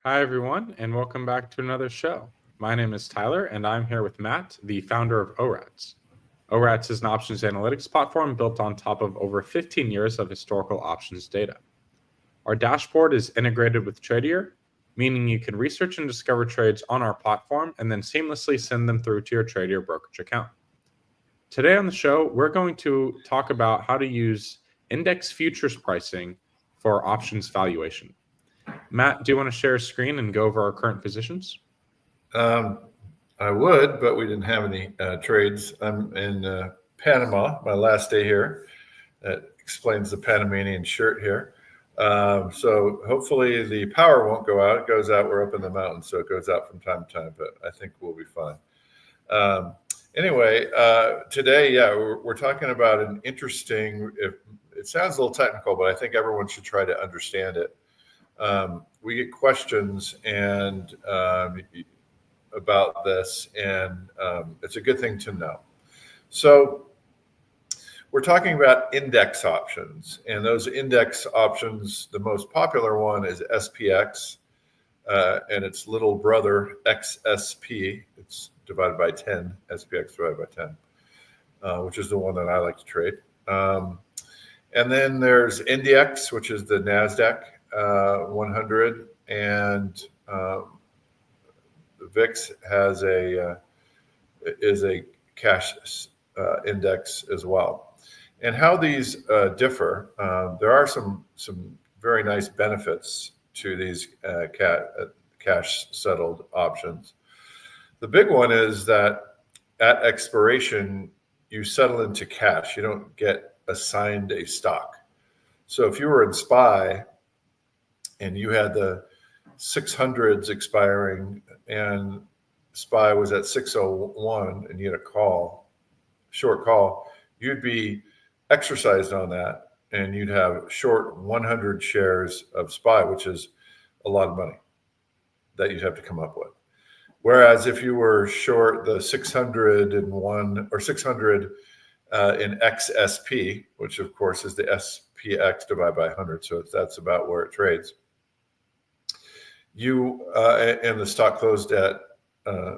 Hi, everyone, and welcome back to another show. My name is Tyler, and I'm here with Matt, the founder of ORATS. ORATS is an options analytics platform built on top of over 15 years of historical options data. Our dashboard is integrated with Tradier, meaning you can research and discover trades on our platform and then seamlessly send them through to your Tradier brokerage account. Today on the show, we're going to talk about how to use index futures pricing for options valuation. Matt, do you want to share a screen and go over our current positions? Um, I would, but we didn't have any trades. I'm in Panama, my last day here. That explains the Panamanian shirt here. So hopefully the power won't go out. It goes out. We're up in the mountains, so it goes out from time to time, but I think we'll be fine. Anyway, today, we're talking about an interesting, it sounds a little technical, but I think everyone should try to understand it. We get questions and about this, and it's a good thing to know. So we're talking about index options, and those index options, the most popular one is SPX, and its little brother XSP. It's divided by 10, SPX divided by 10, which is the one that I like to trade. And then there's NDX, which is the NASDAQ 100, and the VIX is a cash index as well. And how these differ, there are some very nice benefits to these cash settled options. The big one is that at expiration, you settle into cash. You don't get assigned a stock. So if you were in SPY and you had the 600s expiring and SPY was at 601 and you had a short call, you'd be exercised on that and you'd have short 100 shares of SPY, which is a lot of money that you'd have to come up with. Whereas if you were short the 601 or 600 in XSP, which of course is the SPX divided by 100, so that's about where it trades. You and the stock closed at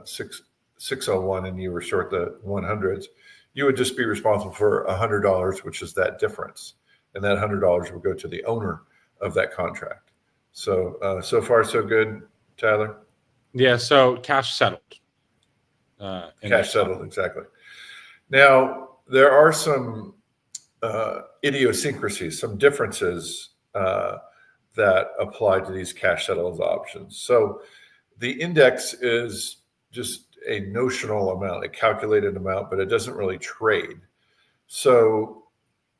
601 and you were short the 100s, you would just be responsible for $100, which is that difference. And that $100 would go to the owner of that contract. So, so far, so good, Tyler? Yeah, so cash settled. Cash settled, exactly. Now, there are some idiosyncrasies, some differences that apply to these cash settled options. So the index is just a notional amount, a calculated amount, but it doesn't really trade. So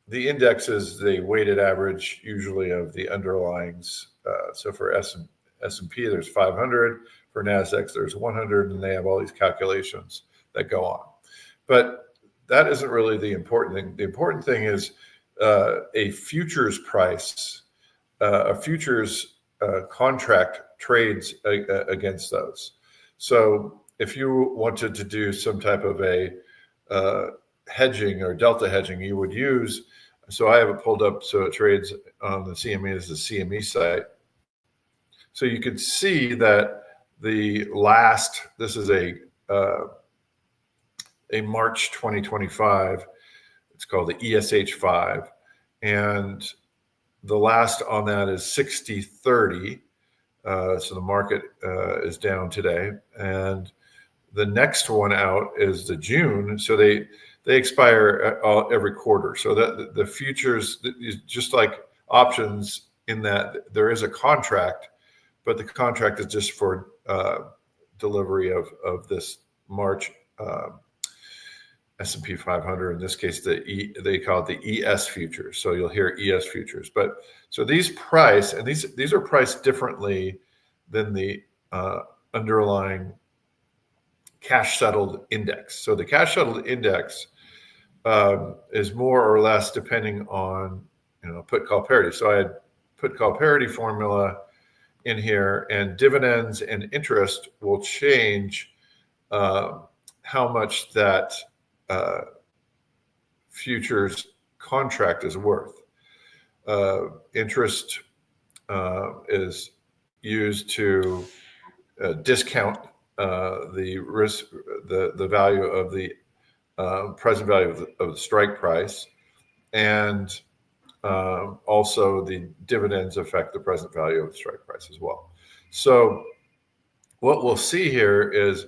the index is the weighted average usually of the underlyings. So for S&P, there's 500. For NASDAQ, there's 100, and they have all these calculations that go on. But that isn't really the important thing. The important thing is a futures price, a futures contract trades against those. So if you wanted to do some type of a hedging or delta hedging, you would use, so I have it pulled up so it trades on the CME as the CME site. So you could see that this is a March 2025, it's called the ESH5, and the last on that is 60.30. So the market is down today, and the next one out is the June. So they expire every quarter. So that the futures, just like options, in that there is a contract, but the contract is just for delivery of this March S&P 500. In this case, they call it the ES futures. So you'll hear ES futures. But so these price, and these are priced differently than the underlying cash settled index. So the cash settled index is more or less depending on put call parity. So I had put call parity formula in here, and dividends and interest will change how much that futures contract is worth. Interest is used to discount the risk, the value of the present value of the strike price, and also the dividends affect the present value of the strike price as well. So what we'll see here is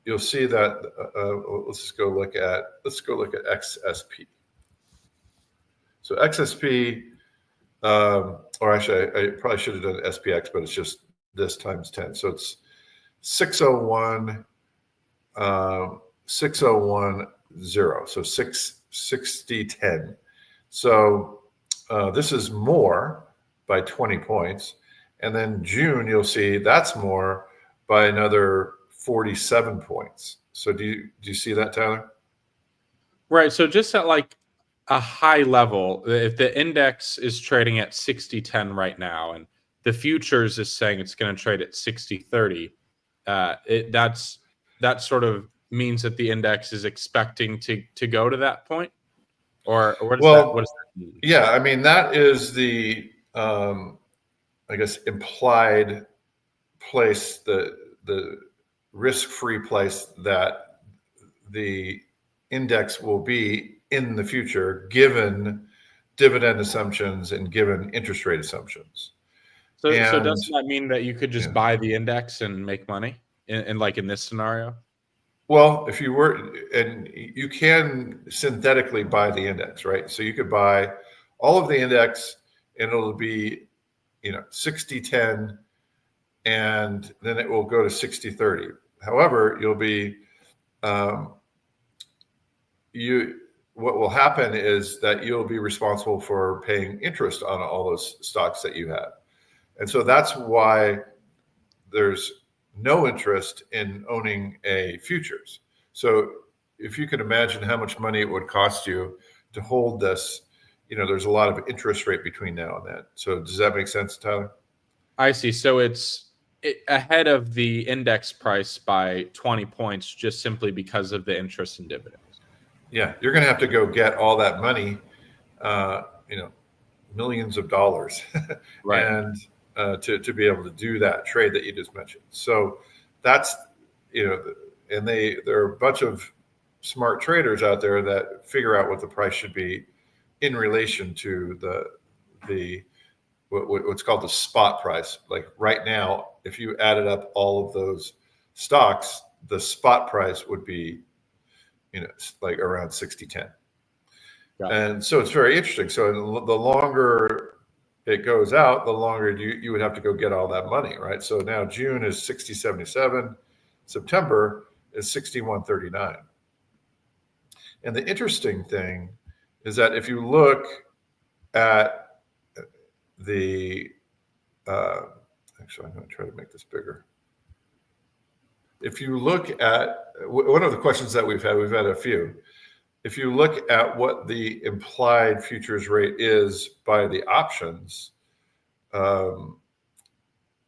you'll see that let's go look at XSP. So XSP, or actually, I probably should have done SPX, but it's just this times 10. So it's 601, 6010. So 6010. So this is more by 20 points. And then June, you'll see that's more by another 47 points. So do you see that, Tyler? Right. So just at like a high level, if the index is trading at 60-10 right now, and the futures is saying it's going to trade at 60-30, that sort of means that the index is expecting to go to that point, or what does that mean? Yeah, I mean that is the I guess implied place, the risk-free place that the index will be in the future, given dividend assumptions and given interest rate assumptions. So doesn't that mean that you could just buy the index and make money in like in this scenario? Well, if you were, and you can synthetically buy the index, right? So you could buy all of the index and it'll be, 60-10, and then it will go to 60-30. However, you'll be, what will happen is that you'll be responsible for paying interest on all those stocks that you have. And so that's why there's no interest in owning a futures. So if you can imagine how much money it would cost you to hold this, there's a lot of interest rate between now and then. So does that make sense, Tyler? I see. So it's ahead of the index price by 20 points just simply because of the interest and dividends. Yeah, you're going to have to go get all that money, millions of dollars, right, and to be able to do that trade that you just mentioned. So that's, and there are a bunch of smart traders out there that figure out what the price should be in relation to what's called the spot price. Like right now, if you added up all of those stocks, the spot price would be, like around 60-10. And so it's very interesting. So the longer it goes out, the longer you would have to go get all that money, right? So now June is 60.77, September is 61.39. And the interesting thing is that if you look at the, actually, I'm going to try to make this bigger. If you look at one of the questions that we've had a few. If you look at what the implied futures rate is by the options,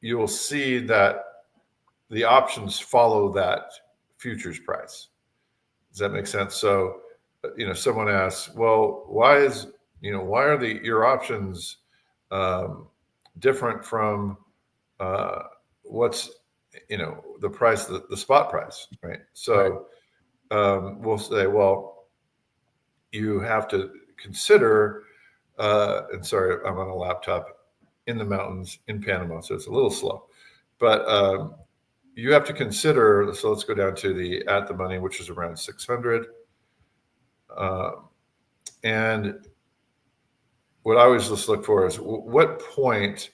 you will see that the options follow that futures price. Does that make sense? So, someone asks, well, why are your options different from what's, the price, the spot price, right? So we'll say, well, you have to consider, and sorry, I'm on a laptop in the mountains in Panama, so it's a little slow, but you have to consider, so let's go down to the at the money, which is around 600. And what I always just look for is what point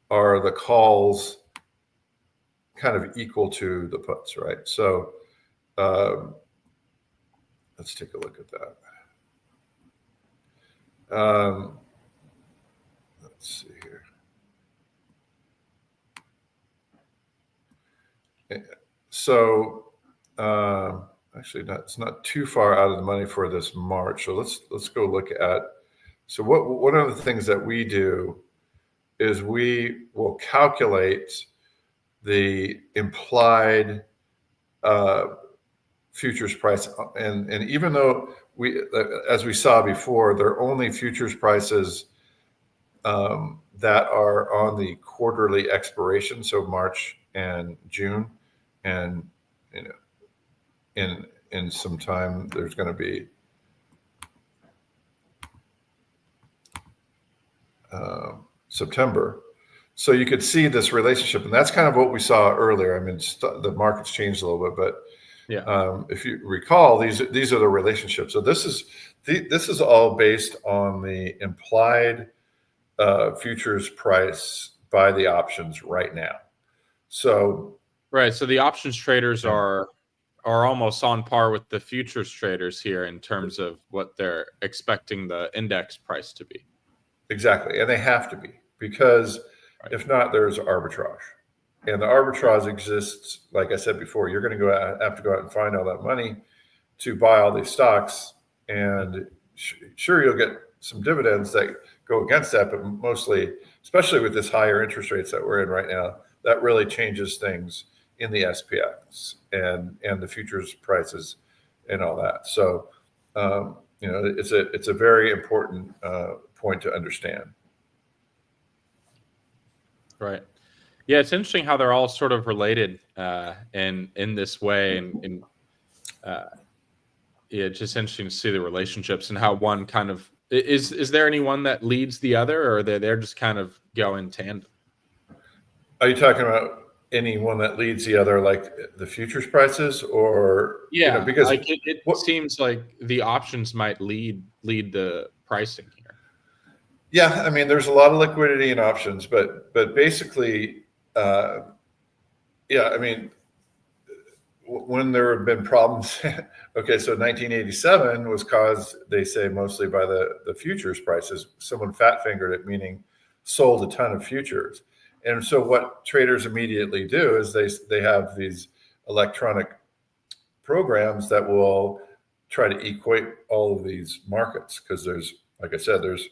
are the calls kind of equal to the puts, right? So let's take a look at that. Let's see here. So actually, it's not too far out of the money for this March. So let's go look at. So one of the things that we do is we will calculate the implied futures price, and even though as we saw before, they're only futures prices that are on the quarterly expiration, so March and June, and you know, in some time there's going to be September. So you could see this relationship, and that's kind of what we saw earlier. I mean, the market's changed a little bit, but if you recall, these are the relationships. So this is all based on the implied futures price by the options right now. So right. So the options traders are almost on par with the futures traders here in terms of what they're expecting the index price to be. Exactly, and they have to be, because if not, there's arbitrage. And the arbitrage exists, like I said before, you're going to have to go out and find all that money to buy all these stocks. And sure, you'll get some dividends that go against that, but mostly, especially with this higher interest rates that we're in right now, that really changes things in the SPX and the futures prices and all that. So, it's a very important point to understand. Right. Yeah, it's interesting how they're all sort of related in this way, and it's just interesting to see the relationships and how one kind of is there anyone that leads the other, or they're just kind of go in tandem? Are you talking about anyone that leads the other, like the futures prices, or because like it seems like the options might lead the pricing here. Yeah, I mean, there's a lot of liquidity in options, but basically, I mean, when there have been problems, okay, so 1987 was caused, they say, mostly by the futures prices. Someone fat fingered it, meaning sold a ton of futures. And so what traders immediately do is they have these electronic programs that will try to equate all of these markets, because there's, like I said, there's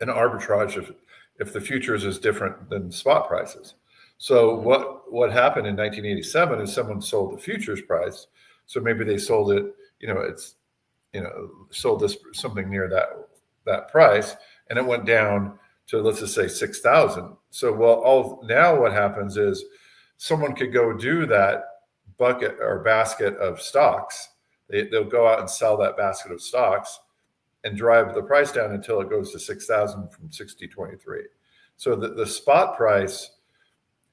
an arbitrage if the futures is different than spot prices. So what happened in 1987 is someone sold the futures price. So maybe they sold it, sold this something near that price, and it went down to, let's just say, 6,000. So now what happens is someone could go do that bucket or basket of stocks. They'll go out and sell that basket of stocks and drive the price down until it goes to 6,000 from 6,023. So the spot price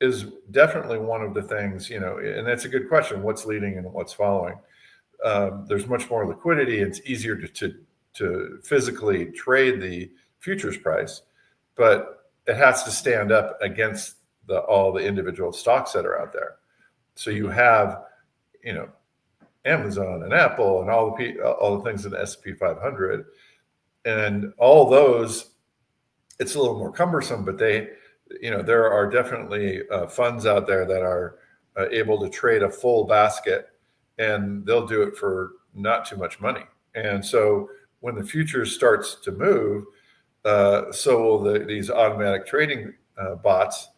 is definitely one of the things, and that's a good question. What's leading and what's following? There's much more liquidity. It's easier to physically trade the futures price, but it has to stand up against all the individual stocks that are out there. So you have, Amazon and Apple and all the things in the S&P 500, and all those. It's a little more cumbersome, but there are definitely funds out there that are able to trade a full basket, and they'll do it for not too much money. And so when the futures starts to move, so will these automatic trading bots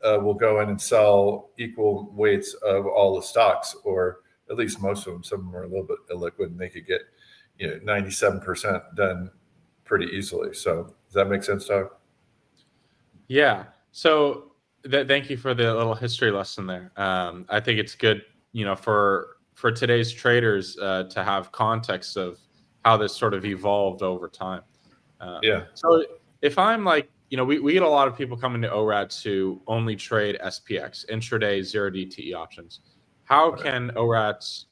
will go in and sell equal weights of all the stocks, or at least most of them. Some of them are a little bit illiquid, and they could get 97% done pretty easily. So does that make sense, Doug? Yeah. So thank you for the little history lesson there. I think it's good, for today's traders to have context of how this sort of evolved over time. So if I'm like, we get a lot of people coming to ORATs who only trade SPX, intraday 0DTE options. How can ORATs,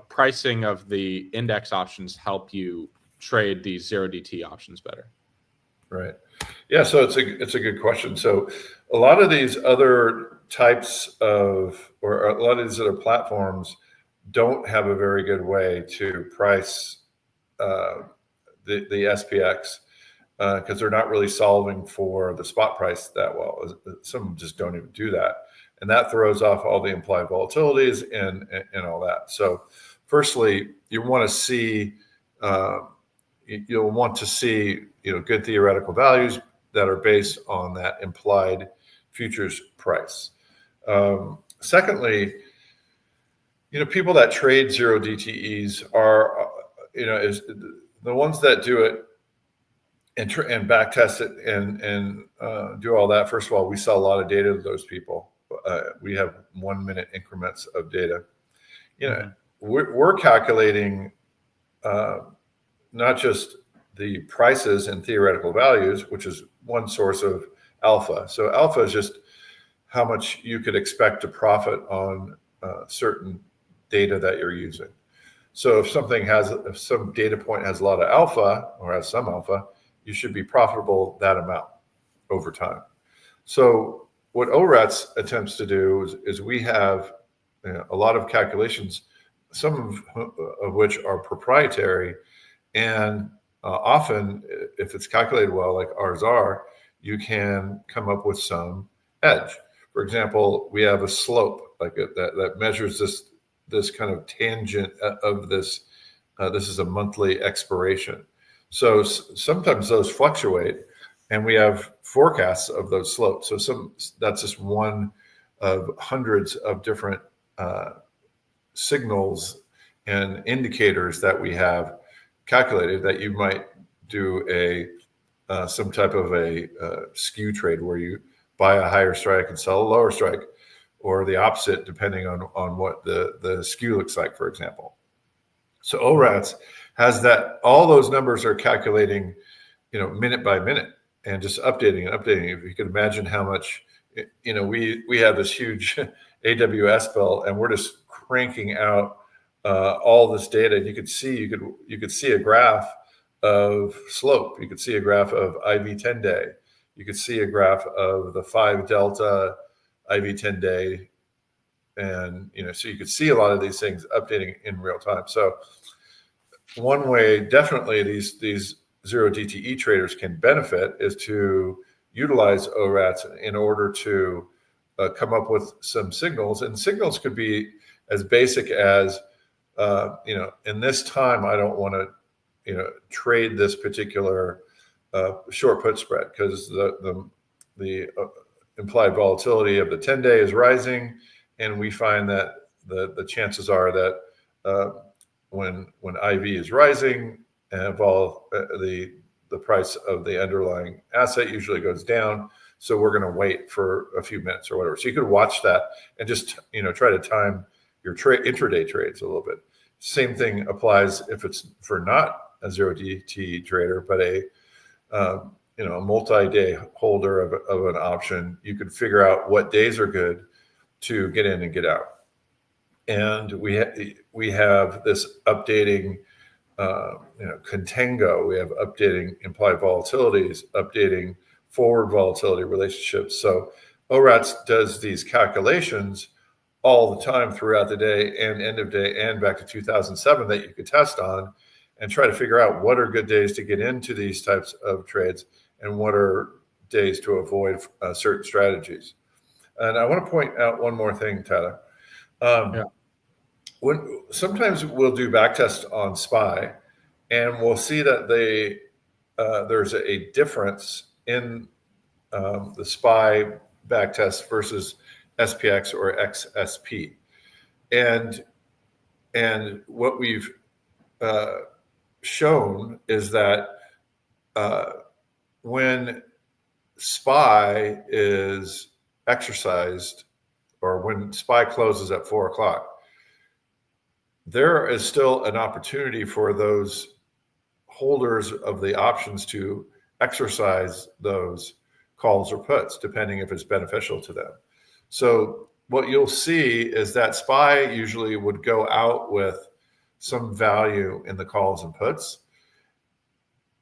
pricing of the index options help you trade these 0DTE options better? Right. Yeah. So it's a good question. So a lot of these other types or a lot of these other platforms don't have a very good way to price the SPX because they're not really solving for the spot price that well. Some just don't even do that, and that throws off all the implied volatilities and all that. So, firstly, you want to see. You'll want to see good theoretical values that are based on that implied futures price. Secondly, people that trade 0DTEs are is the ones that do it and back test it and do all that. First of all, we sell a lot of data to those people. We have 1 minute increments of data. We're calculating not just the prices and theoretical values, which is one source of alpha. So alpha is just how much you could expect to profit on certain data that you're using. So if some data point has a lot of alpha or has some alpha, you should be profitable that amount over time. So what ORATS attempts to do is we have a lot of calculations, some of which are proprietary, and often, if it's calculated well, like ours are, you can come up with some edge. For example, we have a slope that measures this kind of tangent of this. This is a monthly expiration. So sometimes those fluctuate, and we have forecasts of those slopes. So that's just one of hundreds of different signals and indicators that we have calculated that you might do some type of a skew trade where you buy a higher strike and sell a lower strike, or the opposite, depending on what the skew looks like, for example. So ORATS has that. All those numbers are calculating, minute by minute, and just updating and updating. If you can imagine how much, we have this huge AWS bill, and we're just cranking out all this data. And you could see a graph of slope. You could see a graph of IV 10 day. You could see a graph of the 5 delta IV 10 day. And, so you could see a lot of these things updating in real time. So one way definitely these zero DTE traders can benefit is to utilize ORATS in order to come up with some signals. And signals could be as basic as, in this time, I don't want to, trade this particular short put spread because the implied volatility of the 10 day is rising. And we find that the chances are that when IV is rising, the price of the underlying asset usually goes down. So we're going to wait for a few minutes or whatever. So you could watch that and just try to time your intraday trades a little bit. Same thing applies if it's for not a zero DT trader, but a multi-day holder of an option. You could figure out what days are good to get in and get out. And we have this updating, contango. We have updating implied volatilities, updating forward volatility relationships. So ORATS does these calculations all the time throughout the day and end of day and back to 2007 that you could test on and try to figure out what are good days to get into these types of trades and what are days to avoid certain strategies. And I want to point out one more thing, Tyler. When sometimes we'll do backtest on SPY, and we'll see that there's a difference in the SPY backtest versus SPX or XSP, and what we've shown is that when SPY is exercised, or when SPY closes at 4:00, there is still an opportunity for those holders of the options to exercise those calls or puts, depending if it's beneficial to them. So what you'll see is that SPY usually would go out with some value in the calls and puts.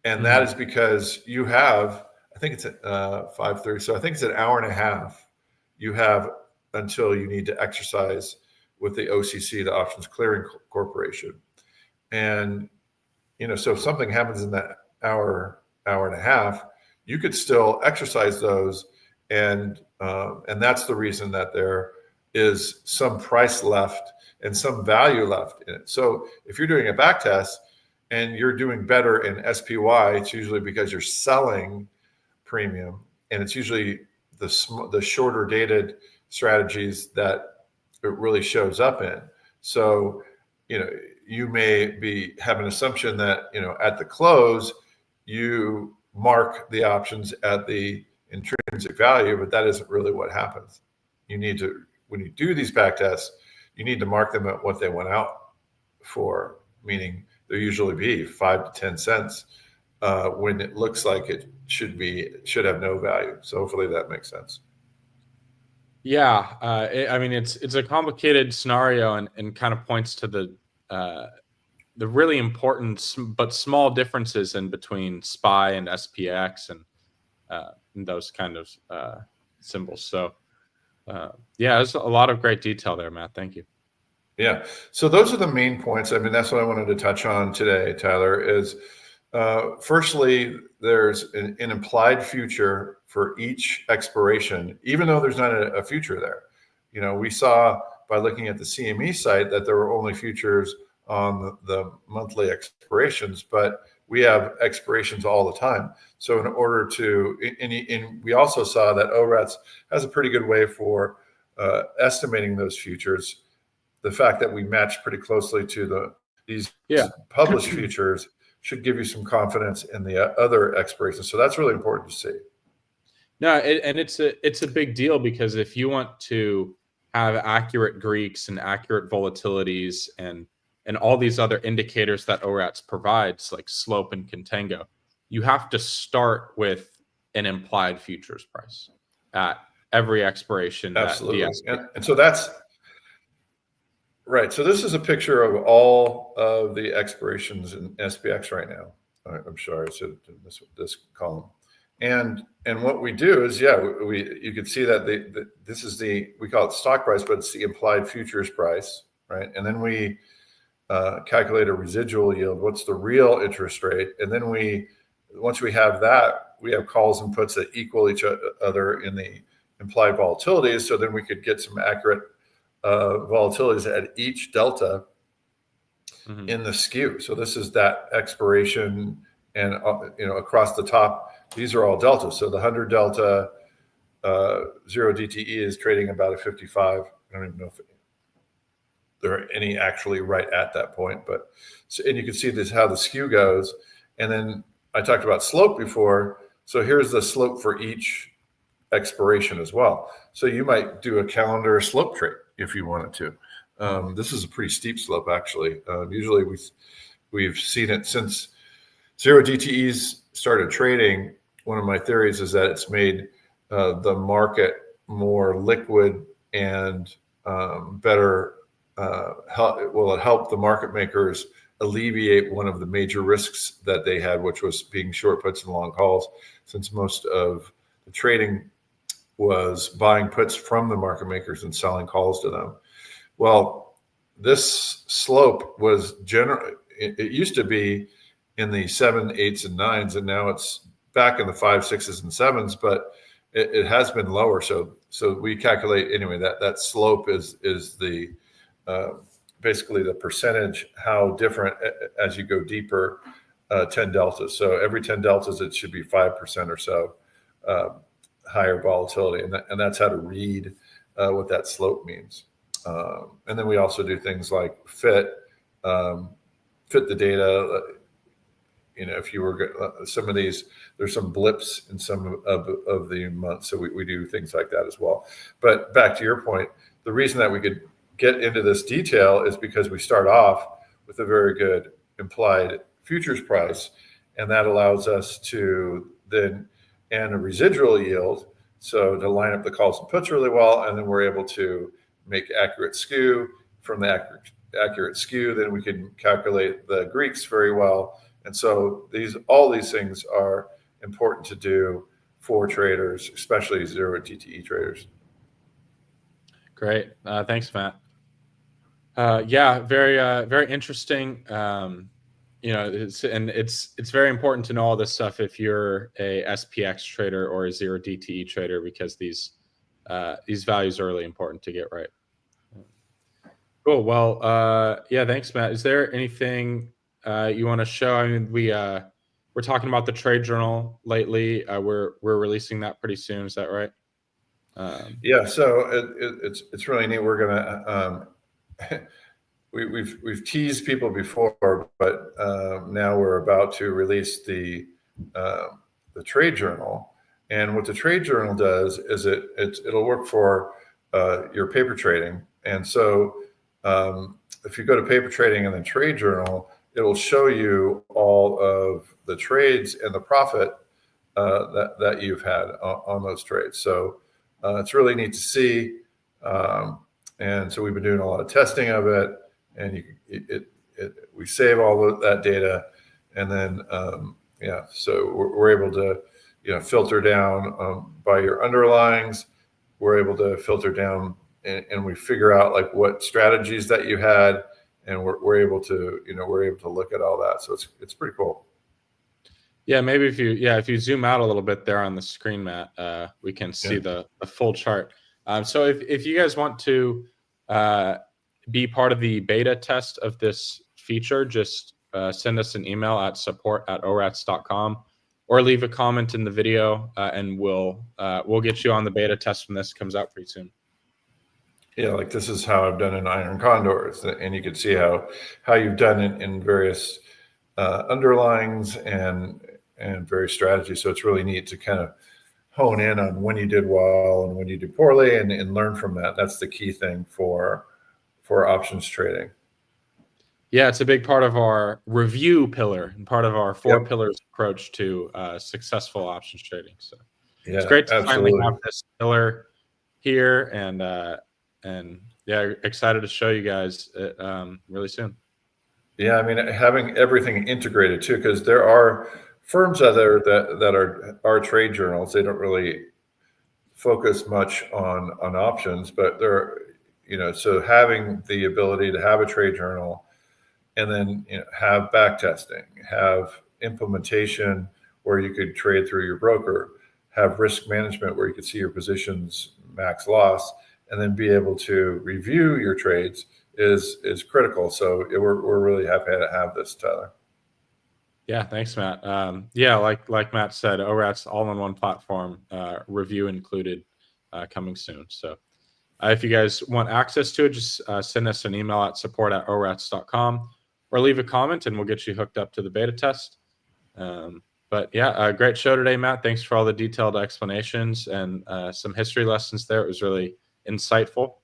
And that is because you have, I think it's at 5:30. So I think it's an hour and a half you have until you need to exercise with the OCC, the Options Clearing Corporation. And, so if something happens in that hour and a half, you could still exercise those. And that's the reason that there is some price left and some value left in it. So if you're doing a back test and you're doing better in SPY, it's usually because you're selling premium, and it's usually the shorter dated strategies that it really shows up in. So, you may have an assumption that, at the close, you mark the options at the intrinsic value, but that isn't really what happens. You need to, when you do these back tests, you need to mark them at what they went out for, meaning there usually be 5 to 10 cents when it looks like it should have no value. So hopefully that makes sense. Yeah, I mean it's a complicated scenario and kind of points to the really important but small differences in between SPY and SPX and those kind of symbols. So yeah, there's a lot of great detail there, Matt. Thank you. Yeah. So those are the main points. I mean, that's what I wanted to touch on today, Tyler, is firstly, there's an implied future for each expiration, even though there's not a future there. You know, we saw by looking at the CME site that there were only futures on the monthly expirations, but we have expirations all the time. So in order to, and we also saw that ORATS has a pretty good way for estimating those futures. The fact that we match pretty closely to these published futures should give you some confidence in the other expirations. So that's really important to see. No, and it's a big deal, because if you want to have accurate Greeks and accurate volatilities and all these other indicators that ORATS provides, like slope and contango, you have to start with an implied futures price at every expiration. Absolutely. And so that's right. So this is a picture of all of the expirations in SPX right now. I'm sorry, I said this column. And what we do is, you can see that this is we call it stock price, but it's the implied futures price, right? And then we calculate a residual yield. What's the real interest rate? And then once we have that, we have calls and puts that equal each other in the implied volatilities. So then we could get some accurate volatilities at each delta in the skew. So this is that expiration, and across the top, these are all deltas. So the 100 delta 0 DTE is trading about a 55. I don't even know if there are any actually right at that point, but and you can see this how the skew goes. And then I talked about slope before. So here's the slope for each expiration as well. So you might do a calendar slope trade if you wanted to. This is a pretty steep slope, actually. Usually we've seen it since 0 DTEs started trading. One of my theories is that it's made the market more liquid and better. Will it help the market makers alleviate one of the major risks that they had, which was being short puts and long calls, since most of the trading was buying puts from the market makers and selling calls to them. Well, this slope was it used to be in the 7, 8s, and 9s, and now it's back in the 5, 6s, and 7s, but it has been lower. So we calculate anyway that slope is the basically the percentage how different as you go deeper 10 deltas. So every 10 deltas it should be 5% or so higher volatility, and that's how to read what that slope means. And then we also do things like fit the data. If you were some of these, there's some blips in some of the months, so we do things like that as well. But back to your point, the reason that we could get into this detail is because we start off with a very good implied futures price, and that allows us to then and a residual yield, so to line up the calls and puts really well, and then we're able to make accurate skew. From the accurate skew, then we can calculate the Greeks very well. And so all these things are important to do for traders, especially 0 DTE traders. Great. Thanks, Matt. Yeah, very interesting. It's very important to know all this stuff if you're a SPX trader or a 0 DTE trader, because these values are really important to get right. Cool. Well, yeah, thanks, Matt. Is there anything you want to show? I mean, we're talking about the trade journal lately. We're releasing that pretty soon. Is that right? Yeah. So it's really neat. We're gonna we've teased people before, but now we're about to release the the trade journal. And what the trade journal does is it'll work for your paper trading. And so if you go to paper trading and then trade journal, it'll show you all of the trades and the profit that you've had on those trades. So it's really neat to see. And so we've been doing a lot of testing of it, and we save all of that data, and then so we're able to filter down by your underlyings. We're able to filter down, and we figure out like what strategies that you had, and we're able to look at all that. So it's pretty cool. Yeah, maybe if you zoom out a little bit there on the screen, Matt, we can see the full chart. So if you guys want to be part of the beta test of this feature, just send us an email at support@orats.com, or leave a comment in the video, and we'll get you on the beta test when this comes out pretty soon. Yeah, like this is how I've done in iron condors, and you can see how you've done it in various underlyings and various strategies. So it's really neat to kind of hone in on when you did well and when you did poorly, and learn from that. That's the key thing for options trading. Yeah, it's a big part of our review pillar and part of our 4 pillars approach to successful options trading. So it's great to finally have this pillar here, and excited to show you guys really soon. Yeah, I mean, having everything integrated too, because there are firms out there that are trade journals. They don't really focus much on options, but they're, so having the ability to have a trade journal, and then have back testing, have implementation where you could trade through your broker, have risk management where you could see your positions max loss, and then be able to review your trades is critical. So we're really happy to have this, Tyler. Yeah, thanks, Matt. Like Matt said, ORAT's all-in-one platform, review included, coming soon. So if you guys want access to it, just send us an email at support@orats.com, or leave a comment, and we'll get you hooked up to the beta test. Great show today, Matt. Thanks for all the detailed explanations and some history lessons there. It was really insightful.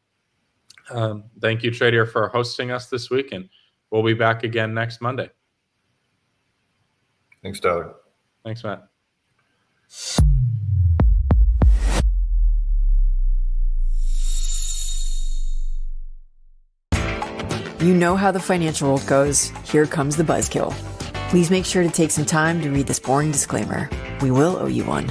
Thank you, Tradier, for hosting us this week, and we'll be back again next Monday. Thanks, Tyler. Thanks, Matt. You know how the financial world goes. Here comes the buzzkill. Please make sure to take some time to read this boring disclaimer. We will owe you one.